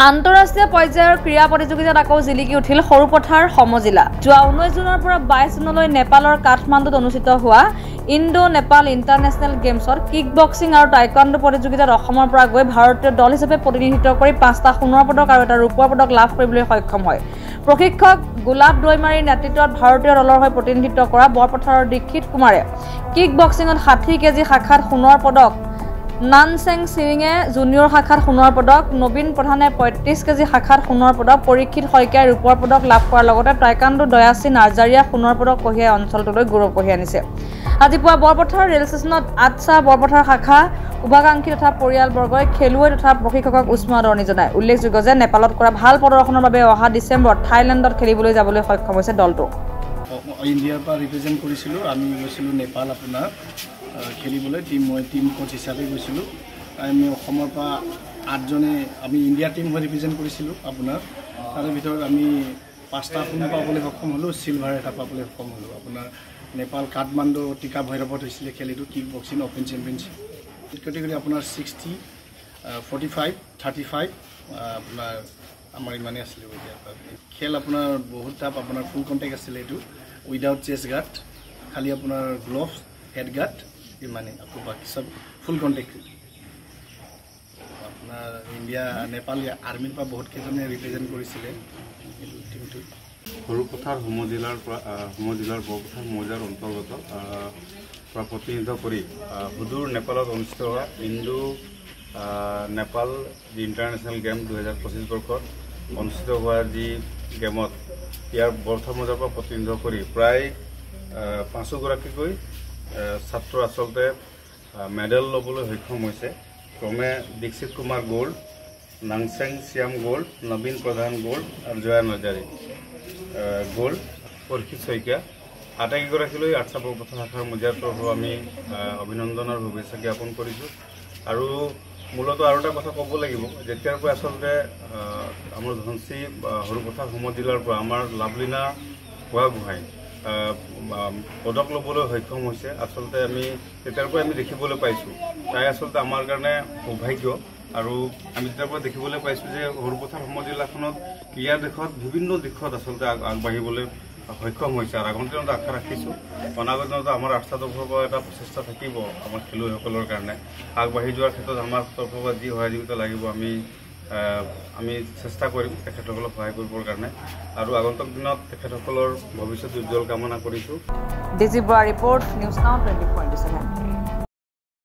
আন্তঃৰাষ্ট্ৰীয় পৰ্যায়ৰ ক্ৰীড়া প্ৰতিযোগিতাত আকৌ জিলিকি উঠিল সৰুপথাৰ সমজিলা। যোৱা 19 জুনৰ পৰা 22 জুনলৈ নেপালৰ কাঠমাণ্ডুত অনুষ্ঠিত হোৱা ইণ্ডো-নেপাল ইণ্টাৰনেশ্যনেল গেমছত কিক বক্সিং আৰু টাইকোৱাণ্ডো প্ৰতিযোগিতাত অসমৰ পৰা গৈ ভাৰতীয় দল হিচাপে প্ৰতিনিধিত্ব কৰি 5টা সোণৰ পদক আৰু এটা ৰূপৰ পদক লাভ কৰিবলৈ সক্ষম হয়। প্ৰশিক্ষক গোলাপ দৈমাৰীৰ নেতৃত্বত ভাৰতীয় দলৰ হৈ প্ৰতিনিধিত্ব কৰা বৰপথাৰৰ দীক্ষিত কুমাৰে কিক বক্সিঙত 60 কেজি শাখাত সোণৰ পদক, নানচেং চিৰিঙে জুনিয়ৰ শাখাত সোণৰ পদক, নবীন প্ৰধানে 35 কেজি শাখাত সোণৰ পদক, পৰীক্ষিত শইকীয়াই ৰূপৰ পদক লাভ কৰাৰ লগতে টাইকোৱাণ্ডো দয়াচী নাৰ্জাৰীয়া সোণৰ পদক কঢ়িয়াই অঞ্চলটোলৈ গৌৰৱ কঢ়িয়াই আনিছে। আজি পুৱা বৰপথাৰ ৰেল ষ্টেচনত আটছা বৰপথাৰ শাখা শুভাকাংক্ষী তথা পৰিয়ালবৰ্গই খেলুৱৈ তথা প্ৰশিক্ষকক উষ্ম আদৰণি জনায়। উল্লেখযোগ্য যে নেপালত কৰা ভাল প্ৰদৰ্শনৰ বাবে অহা ডিচেম্বৰত থাইলেণ্ডত খেলিবলৈ যাবলৈ সক্ষম হৈছে দলটো। ইণ্ডিয়াৰ পৰা ৰিপ্ৰেজেণ্ট কৰিছিলোঁ, আমি গৈছিলোঁ নেপাল আপোনাৰ খেলিবলৈ। মই টিম কোচ হিচাপে গৈছিলোঁ। আমি অসমৰ পৰা 8জনে আমি ইণ্ডিয়া টিম হৈ ৰিপ্ৰেজেণ্ট কৰিছিলোঁ আপোনাৰ। তাৰে ভিতৰত আমি 5টা সোণ পাবলৈ সক্ষম হ'লোঁ, চিলভাৰ এটা পাবলৈ সক্ষম হ'লোঁ। আপোনাৰ নেপাল কাঠমাণ্ডু টিকা ভৈৰৱত হৈছিলে খেলিটো kick boxing open championship. Category আপোনাৰ 60, 45, 35 আপোনাৰ আমাৰ ইমানেই আছিলে। খেল আপোনাৰ বহুত টাপ, আপোনাৰ ফুল কণ্টেক্ট আছিলে এইটো, উইদাউট চেষ্ট গাৰ্ড, খালি আপোনাৰ গ্লভছ, হেড গাৰ্ড ইমানেই, আকৌ বাকী চব ফুল কণ্টেক্ট। আপোনাৰ ইণ্ডিয়া নেপাল আৰ্মিৰ পৰা বহুত কেইজনে ৰিপ্ৰেজেণ্ট কৰিছিলে এইটো টিমটো। সৰুপথাৰ সমজিলাৰ বৰপথাৰ মৌজাৰ অন্তৰ্গত পৰা প্ৰতিনিধিত্ব কৰি সুদূৰ নেপালত অনুষ্ঠিত হোৱা ইণ্ডো নেপাল যি ইণ্টাৰনেশ্যনেল গেম 2025 বৰ্ষত অনুষ্ঠিত হোৱা যি গেমত ইয়াৰ বৰপথাৰ মৌজাৰ পৰা প্ৰতিনিধিত্ব কৰি প্ৰায় 5গৰাকীকৈ ছাত্ৰ আচলতে মেডেল ল'বলৈ সক্ষম হৈছে। ক্ৰমে দীক্ষিত কুমাৰ গ'ল্ড, নাংচেং চিয়াম গ'ল্ড, নবীন প্ৰধান গ'ল্ড আৰু জয়া নাৰ্জাৰী গ'ল্ড, পৰীক্ষিত শইকীয়া আটাইকেইগৰাকীলৈ আটছা বৰপথাৰ শাখাৰ মজিয়াৰ তৰফৰ আমি অভিনন্দন আৰু শুভেচ্ছা জ্ঞাপন কৰিছোঁ। আৰু মূলতঃ আৰু এটা কথা ক'ব লাগিব, যেতিয়াৰ পৰা আচলতে আমাৰ ধনশী সৰুপথাৰ সমজিলাৰ পৰা আমাৰ লাভলীনা গোহাঁই পদক ল'বলৈ সক্ষম হৈছে। আচলতে আমি তেতিয়াৰ পৰা আমি দেখিবলৈ পাইছোঁ, তাই আচলতে আমাৰ কাৰণে সৌভাগ্য। আৰু আমি তেতিয়াৰ পৰা দেখিবলৈ পাইছোঁ যে সৰুপথাৰ সমজিলাখনত ক্ৰীড়া দিশত বিভিন্ন দিশত আচলতে আগবাঢ়িবলৈ সক্ষম হৈছে। আৰু আগন্তুক দিনত আশা ৰাখিছোঁ অনাগত দিনত আমাৰ আটছা তৰফৰ পৰা এটা প্ৰচেষ্টা থাকিব আমাৰ খেলুৱৈসকলৰ কাৰণে আগবাঢ়ি যোৱাৰ ক্ষেত্ৰত আমাৰ তৰফৰ পৰা যি সহযোগিতা লাগিব আমি চেষ্টা কৰিম তেখেতসকলক সহায় কৰিবৰ কাৰণে। আৰু আগন্তুক দিনত তেখেতসকলৰ ভৱিষ্যত উজ্জ্বল কামনা কৰিছোঁ। ডিজি বৰা ৰিপৰ্ট, নিউজ নাও 24/7।